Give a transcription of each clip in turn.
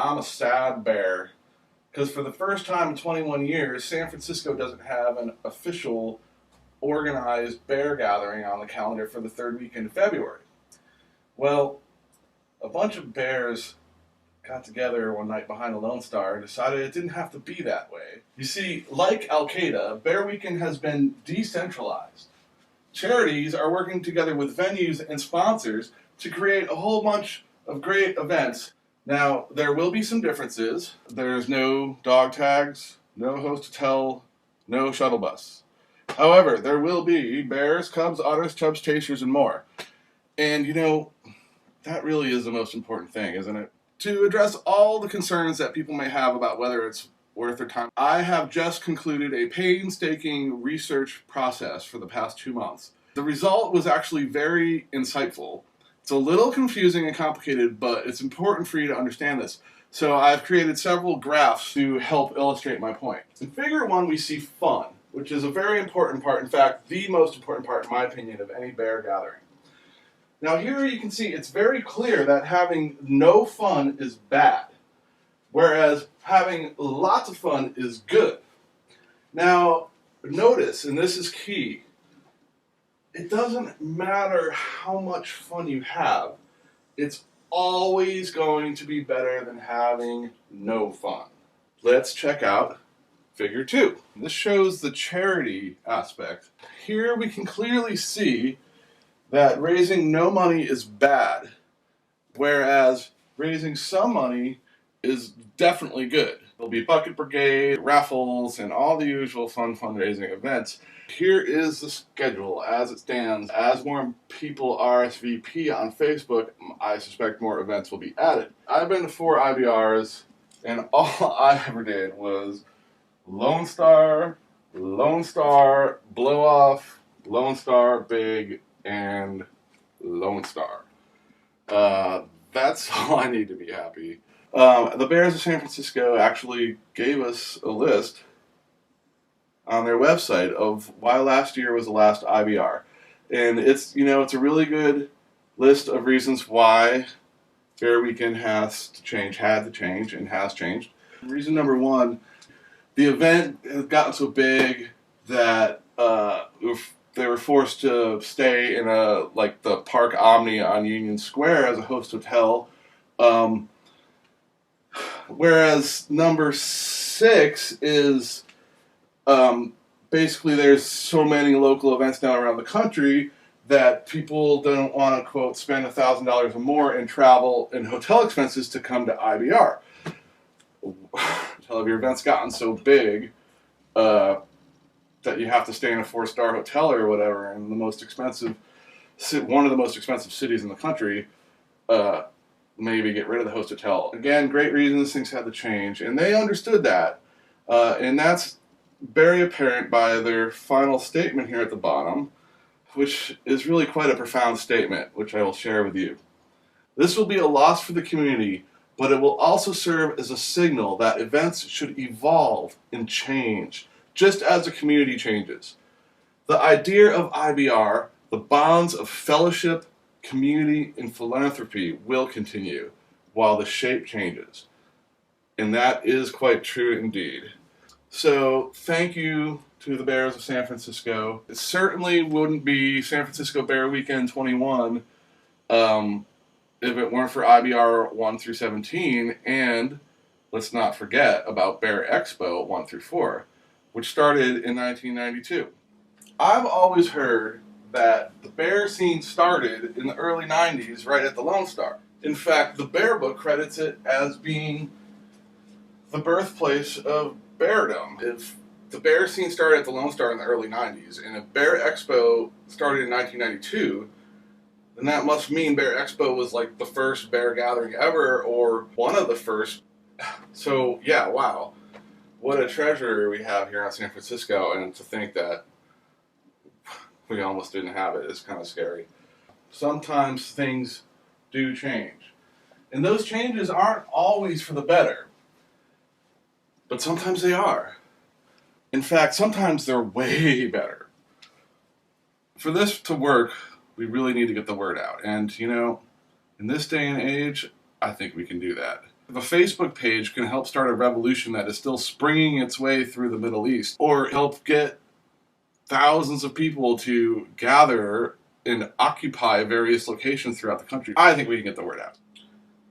I'm a sad bear because for the first time in 21 years, San Francisco doesn't have an official organized bear gathering on the calendar for the third weekend of February. Well, a bunch of bears got together one night behind the Lone Star and decided it didn't have to be that way. You see, like Al-Qaeda, Bear Weekend has been decentralized. Charities are working together with venues and sponsors to create a whole bunch of great events. Now, there will be some differences. There's no dog tags, no host hotel, no shuttle bus. However, there will be bears, cubs, otters, chubs, chasers, and more. And you know, that really is the most important thing, isn't it? To address all the concerns that people may have about whether it's worth their time, I have just concluded a painstaking research process for the past 2 months. The result was actually very insightful. It's a little confusing and complicated, but it's important for you to understand this. So I've created several graphs to help illustrate my point. In figure 1, we see fun, which is a very important part, in fact, the most important part, in my opinion, of any bear gathering. Now here you can see it's very clear that having no fun is bad, whereas having lots of fun is good. Now notice, and this is key, it doesn't matter how much fun you have, it's always going to be better than having no fun. Let's check out figure 2. This shows the charity aspect. Here we can clearly see that raising no money is bad, whereas raising some money is definitely good. There'll be bucket brigade, raffles, and all the usual fun fundraising events. Here is the schedule as it stands. As more people RSVP on Facebook, I suspect more events will be added. I've been to 4 IBRs, and all I ever did was Lone Star, Blow Off, Lone Star, Big, and Lone Star. That's all I need to be happy. The Bears of San Francisco actually gave us a list on their website of why last year was the last IBR. And it's a really good list of reasons why Bear Weekend had to change, and has changed. Reason number 1, the event has gotten so big that they were forced to stay in the Park Omni on Union Square as a host hotel. Whereas number 6 is basically there's so many local events now around the country that people don't want to, quote, spend $1,000 or more in travel and hotel expenses to come to IBR. Have your events gotten so big that you have to stay in a 4-star hotel or whatever in one of the most expensive cities in the country, maybe get rid of the host hotel. Again, great reasons things had to change, and they understood that, and that's very apparent by their final statement here at the bottom, which is really quite a profound statement, which I will share with you. This will be a loss for the community, but it will also serve as a signal that events should evolve and change, just as the community changes. The idea of IBR, the bonds of fellowship, community, and philanthropy will continue while the shape changes. And that is quite true indeed. So thank you to the Bears of San Francisco. It certainly wouldn't be San Francisco Bear Weekend 21 if it weren't for IBR 1 through 17, and let's not forget about Bear Expo 1 through 4, which started in 1992. I've always heard that the bear scene started in the early 90s right at the Lone Star. In fact, the Bear Book credits it as being the birthplace of beardom. If the bear scene started at the Lone Star in the early 90s, and if Bear Expo started in 1992, then that must mean Bear Expo was like the first bear gathering ever, or one of the first. So, yeah, wow. What a treasure we have here in San Francisco, and to think that we almost didn't have it is kind of scary. Sometimes things do change. And those changes aren't always for the better. But sometimes they are. In fact, sometimes they're way better. For this to work, we really need to get the word out. And, in this day and age, I think we can do that. If a Facebook page can help start a revolution that is still springing its way through the Middle East, or help get thousands of people to gather and occupy various locations throughout the country, I think we can get the word out.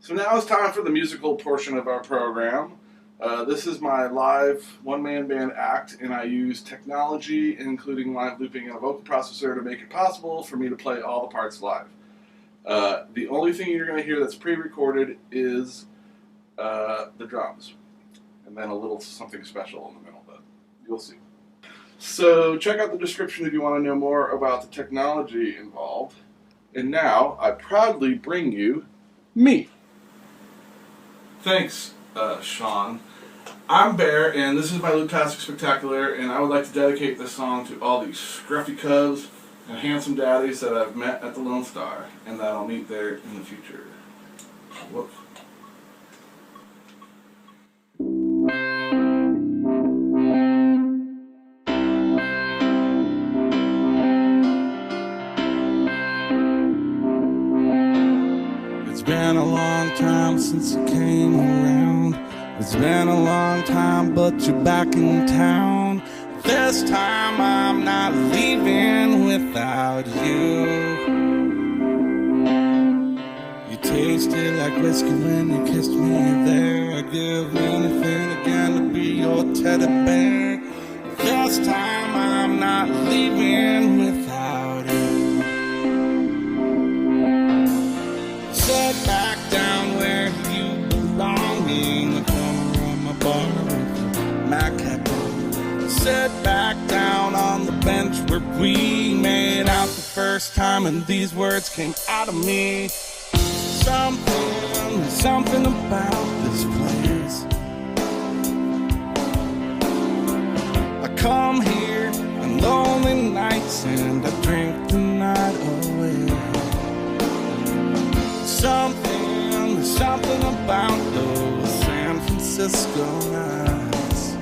So now it's time for the musical portion of our program. This is my live one-man band act, and I use technology, including live looping and a vocal processor, to make it possible for me to play all the parts live. The only thing you're going to hear that's pre-recorded is the drums, and then a little something special in the middle, but you'll see. So check out the description if you want to know more about the technology involved. And now I proudly bring you me. Thanks, Sean. I'm Bear, and this is my Looptastic Spectacular, and I would like to dedicate this song to all these scruffy cubs and handsome daddies that I've met at the Lone Star, and that I'll meet there in the future. Whoops. It's been a long time since you came around. It's been a long time, but you're back in town. This time I'm not leaving without you. You tasted like whiskey when you kissed me there. I'd give anything again to be your teddy bear. This time I'm not leaving without you. Sit back down where you belong, in the corner of my bar with my cap on. Sit back down on the bench where we made out the first time, and these words came out of me. Something about this place. I come here on lonely nights and I drink the night away. Something about those San Francisco nights.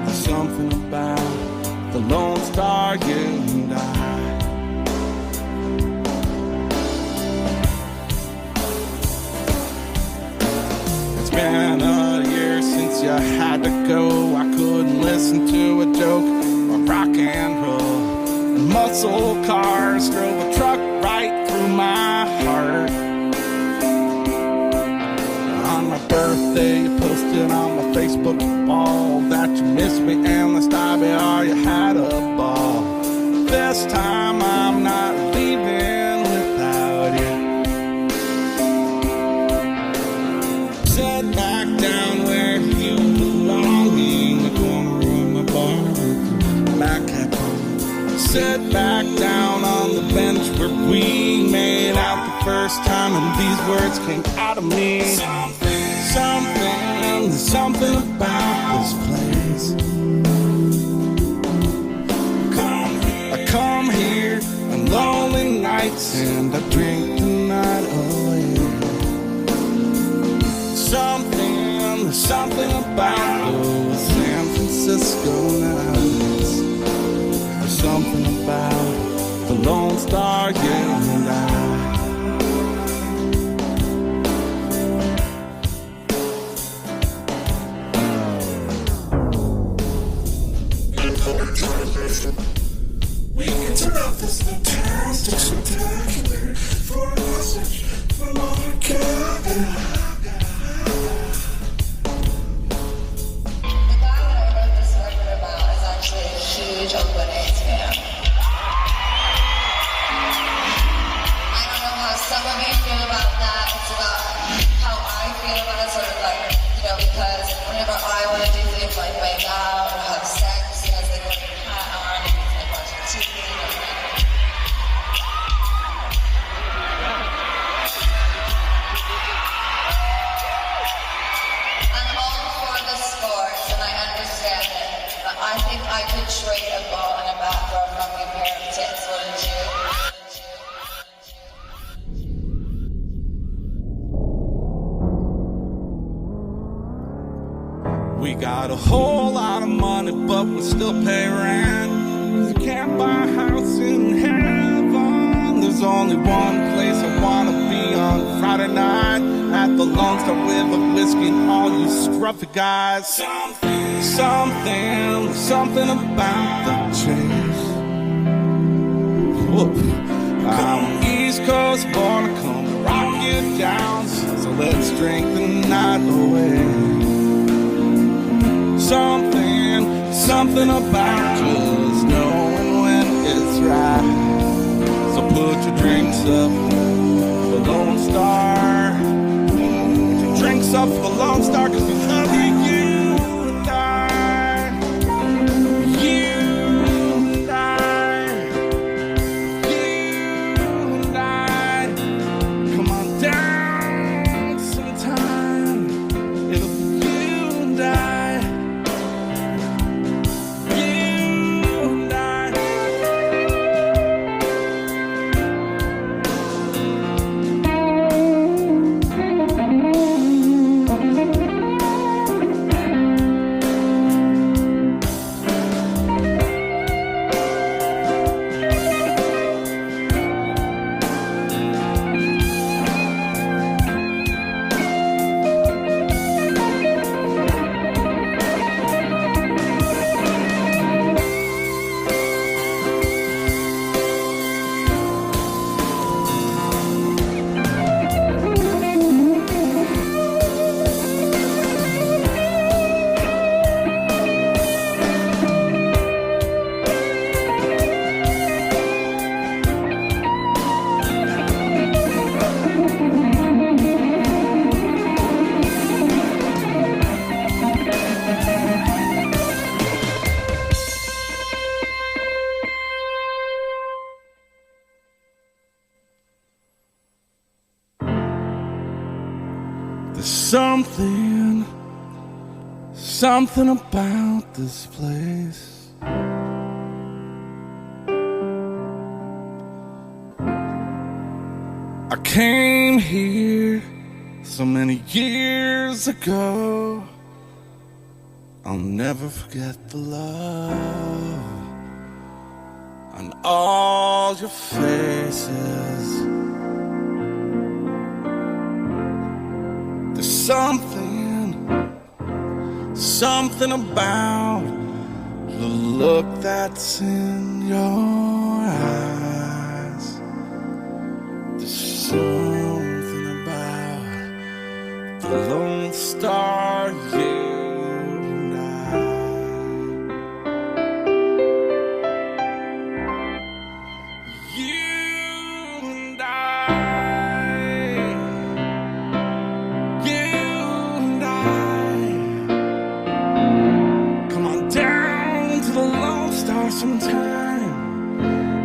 There's something about the Lone Star, you and I. It's been a year since you had to go. I couldn't listen to a joke or rock and roll. And muscle cars drove a truck right through my heart. On my birthday, you posted on my Facebook wall that you missed me, and last IBR you had a ball. This time I'm not leaving without you. Sit back down where you belong, in the corner of my bar with my cap on. Sit back down on the bench where we made out the first time, and these words came out of me. Something about this place. I come here on lonely nights and I drink the night away. Something about those San Francisco nights. There's something about the Lone Star, you and I. We interrupt this fantastic spectacular for a message from our God. The guy that I wrote this record about is actually a huge Oakland A's fan. I don't know how some of you feel about that. It's about how I feel about it, sort of like, because whenever I want to do things like make out or have sex, as they go to the hat on and like watching TV. I'm all for the sports, and I understand it, but I think I could trade a ball and a bat for a fucking pair of tits, wouldn't you? We got a whole lot of money, but we still pay rent. You can't buy a house in heaven. there's only one place I wanna be on Friday night at the Lone Star with a whiskey and all you scruffy guys. Something about the chase. Whoa. I'm East Coast born, I come rock you down, so let's drink the night away. Something about just knowing when it's right. So put your drinks up for the Lone Star. Put your drinks up for the Lone Star, 'cause we love you. Something about this place. I came here so many years ago. I'll never forget the love on all your faces. There's something about the look that's in your eyes. There's something about the Lone Star, you and I. You and I. You and I. Come on down to the Lone Star sometime.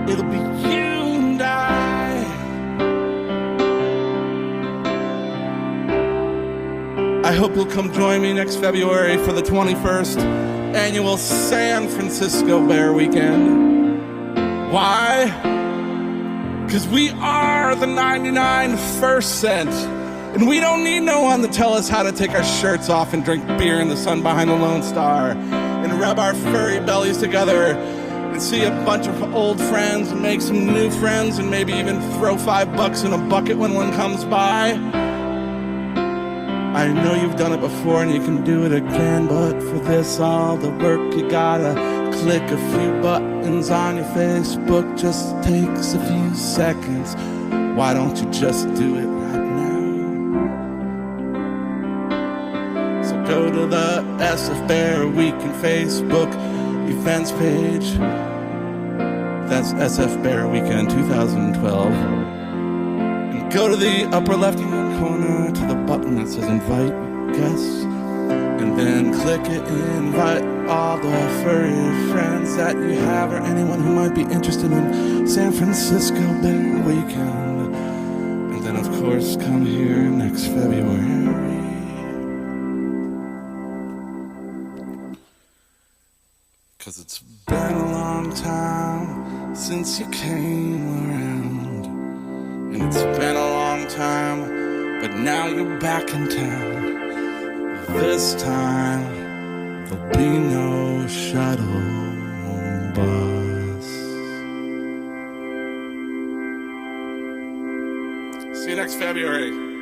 It'll be you and I. I hope you'll come join me next February for the 21st annual San Francisco Bear Weekend. Why? Because we are the 99 first cent. And we don't need no one to tell us how to take our shirts off and drink beer in the sun behind the Lone Star and rub our furry bellies together and see a bunch of old friends and make some new friends and maybe even throw $5 in a bucket when one comes by. I know you've done it before and you can do it again, but for this all the work you gotta click a few buttons on your Facebook. Just takes a few seconds. Why don't you just do it right now? So go to the SF Bear Weekend Facebook events page. That's SF Bear Weekend 2012. And go to the upper left-hand corner to the button that says Invite Guests. And then click it, invite all the furry friends that you have or anyone who might be interested in San Francisco Bear Weekend. And then, of course, come here next February. 'Cause it's been a long time since you came around. And it's been a long time, but now you're back in town. This time, there'll be no shuttle bus. February.